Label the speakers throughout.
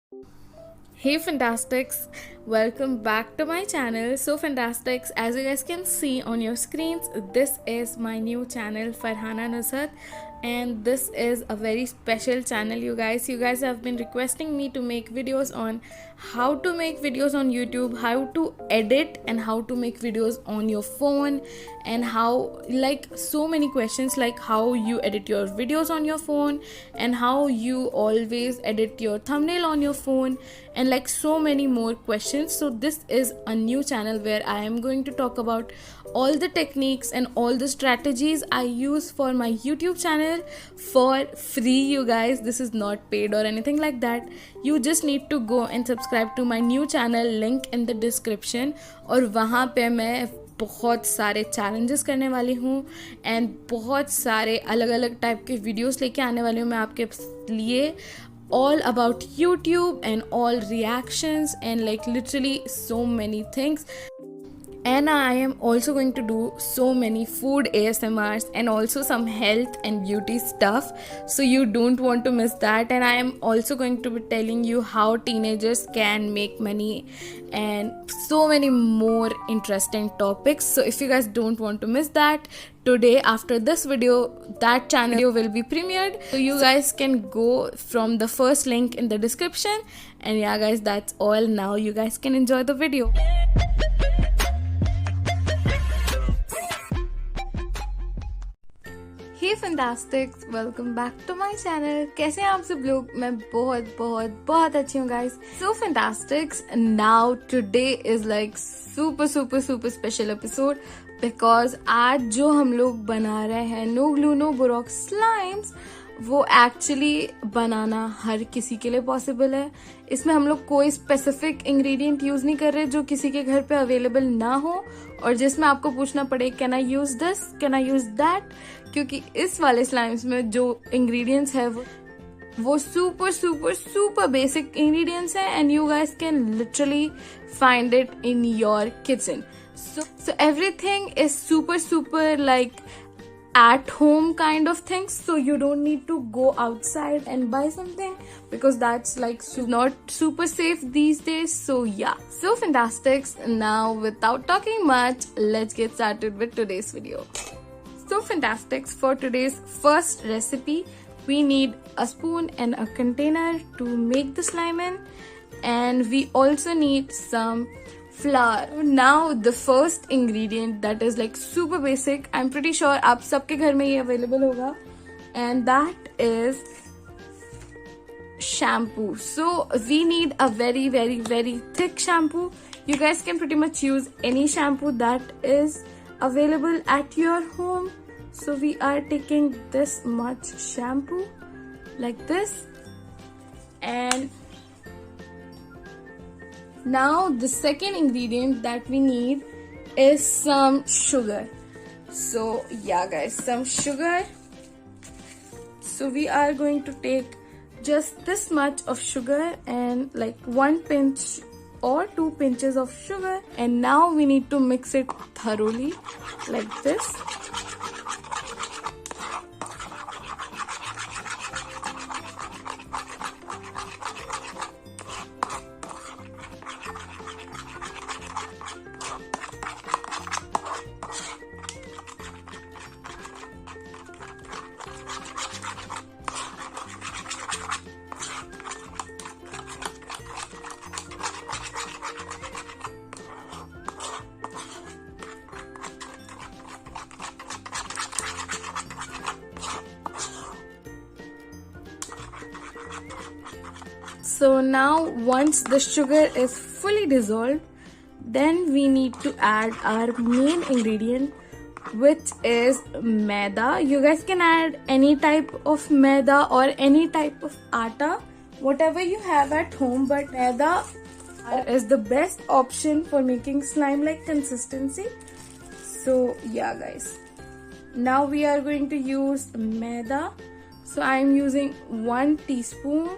Speaker 1: Hey Fantastics, welcome back to my channel. So Fantastics, as you guys can see on your screens, this is my new channel Farhana Nusrat, and this is a very special channel. You guys have been requesting me to make videos on how to make videos on YouTube, how to edit and how to make videos on your phone, and how, like, so many questions, like how you edit your videos on your phone and how you always edit your thumbnail on your phone, and like so many more questions. So this is a new channel where I am going to talk about all the techniques and all the strategies I use for my YouTube channel for free. You guys, this is not paid or anything like that. You just need to go and subscribe to my new channel, link in the description. और वहाँ पे मैं बहुत सारे challenges करने वाली हूँ and बहुत सारे अलग अलग टाइप के वीडियोस लेके आने वाली हूँ मैं आपके लिए, all about YouTube and all reactions and like literally so many things. And I am also going to do so many food ASMRs and also some health and beauty stuff, so you don't want to miss that. And I am also going to be telling you how teenagers can make money and so many more interesting topics. So if you guys don't want to miss that, today after this video that channel will be premiered, so you guys can go from the first link in the description. And yeah guys, that's all. Now you guys can enjoy the video. Hey fantastics, welcome back to my channel. कैसे हैं आप सब लोग? मैं बहुत बहुत बहुत अच्छी हूँ guys. So फैंटास्टिक्स, now today is like super super super special episode because आज जो हम लोग बना रहे हैं नो ग्लू नो बोरॉक्स स्लाइम्स, वो एक्चुअली बनाना हर किसी के लिए पॉसिबल है। इसमें हम लोग कोई स्पेसिफिक इंग्रेडिएंट यूज नहीं कर रहे जो किसी के घर पे अवेलेबल ना हो और जिसमें आपको पूछना पड़े can I use this, can I use that, क्योंकि इस वाले स्लाइम्स में जो इंग्रेडिएंट्स है वो super super super basic ingredients है and you guys can literally find it in your kitchen. So everything is super like at home kind of things, so you don't need to go outside and buy something because that's like not super safe these days. So yeah, so fantastics. Now without talking much, let's get started with today's video. So fantastics, for today's first recipe we need a spoon and a container to make the slime in, and we also need some flour. Now the first ingredient that is like super basic, I'm pretty sure आप सबके घर में ये available होगा, and that is shampoo. So we need a very very very thick shampoo. You guys can pretty much use any shampoo that is available at your home. So we are taking this much shampoo like this, and now the second ingredient that we need is some sugar. So yeah guys, some sugar. So we are going to take just this much of sugar and like 1 pinch or 2 pinches of sugar, and now we need to mix it thoroughly like this. So now once the sugar is fully dissolved, then we need to add our main ingredient, which is maida. You guys can add any type of maida or any type of atta, whatever you have at home, but maida is the best option for making slime like consistency. So yeah guys, now we are going to use maida. So I am using 1 teaspoon,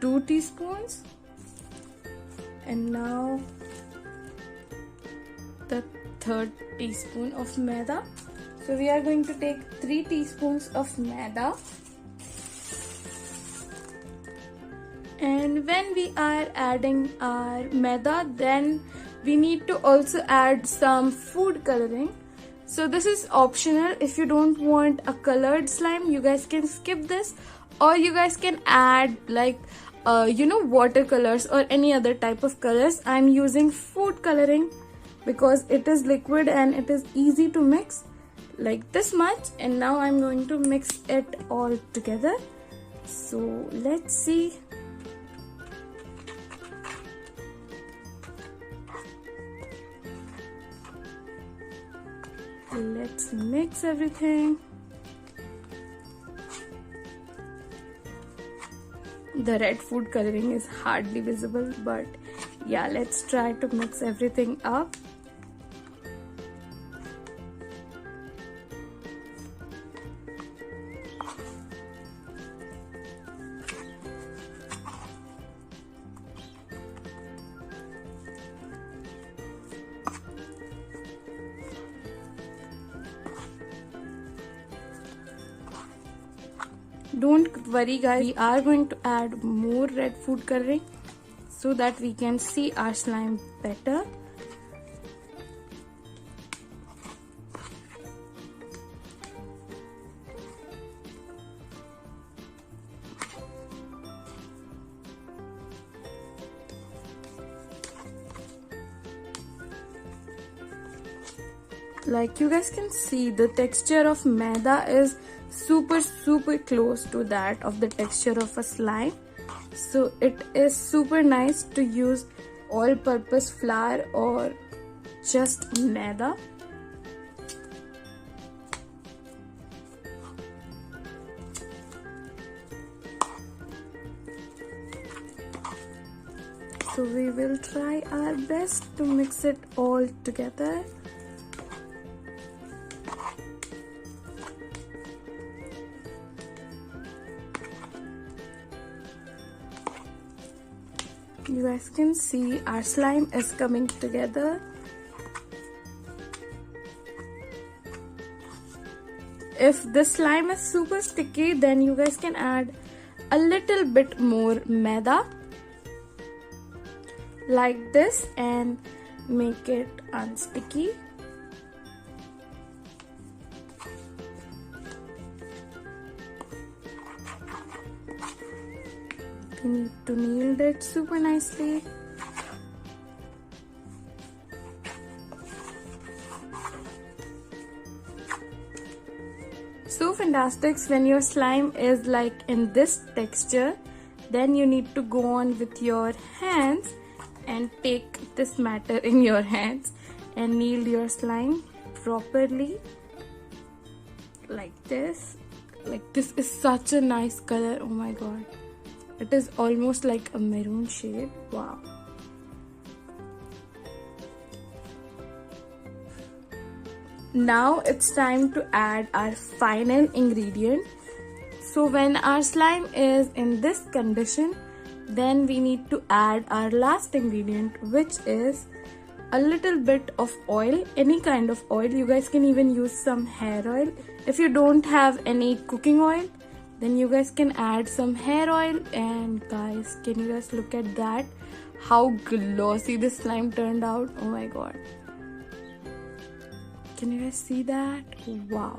Speaker 1: 2 teaspoons, and now the third teaspoon of maida. So we are going to take 3 teaspoons of maida. And when we are adding our maida, then we need to also add some food coloring. So this is optional. If you don't want a colored slime, you guys can skip this, or you guys can add like watercolors or any other type of colors. I'm using food coloring because it is liquid and it is easy to mix, like this much. And now I'm going to mix it all together. So let's see. Let's mix everything. The red food coloring is hardly visible, but yeah, let's try to mix everything up. Don't worry guys, we are going to add more red food coloring so that we can see our slime better. Like you guys can see, the texture of maida is super close to that of the texture of a slime. So it is super nice to use all-purpose flour or just maida. So we will try our best to mix it all together. You guys can see our slime is coming together. If the slime is super sticky, then you guys can add a little bit more maida like this and make it unsticky. You need to knead it super nicely. So fantastics, when your slime is like in this texture, then you need to go on with your hands and take this matter in your hands and knead your slime properly like this. Like this is such a nice color, oh my god. It is almost like a maroon shade. Wow. Now it's time to add our final ingredient. So when our slime is in this condition, then we need to add our last ingredient, which is a little bit of oil, any kind of oil. You guys can even use some hair oil. If you don't have any cooking oil, then you guys can add some hair oil. And guys, can you guys look at that? How glossy this slime turned out. Oh my god. Can you guys see that? Wow.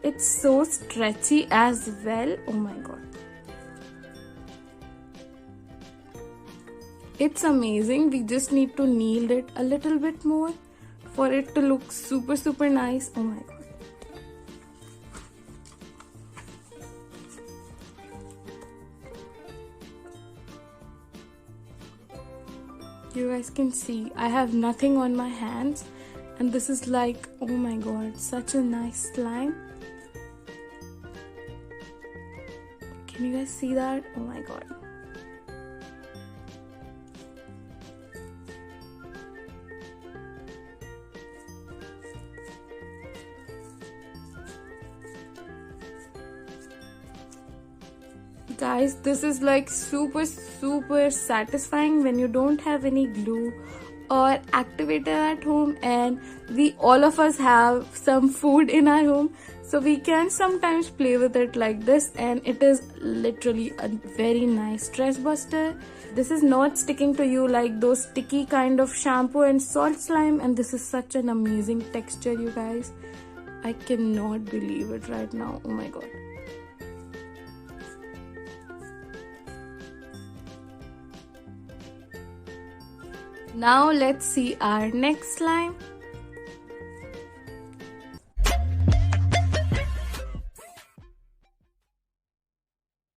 Speaker 1: It's so stretchy as well. Oh my god. It's amazing. We just need to knead it a little bit more for it to look super nice. Oh my god. You guys can see I have nothing on my hands, and this is like, oh my god, such a nice slime. Can you guys see that? Oh my god. Guys, this is like super satisfying when you don't have any glue or activator at home, and we all of us have some food in our home, so we can sometimes play with it like this, and it is literally a very nice stress buster. This is not sticking to you like those sticky kind of shampoo and salt slime, and this is such an amazing texture, you guys. I cannot believe it right now. Oh my god. Now let's see our next slime.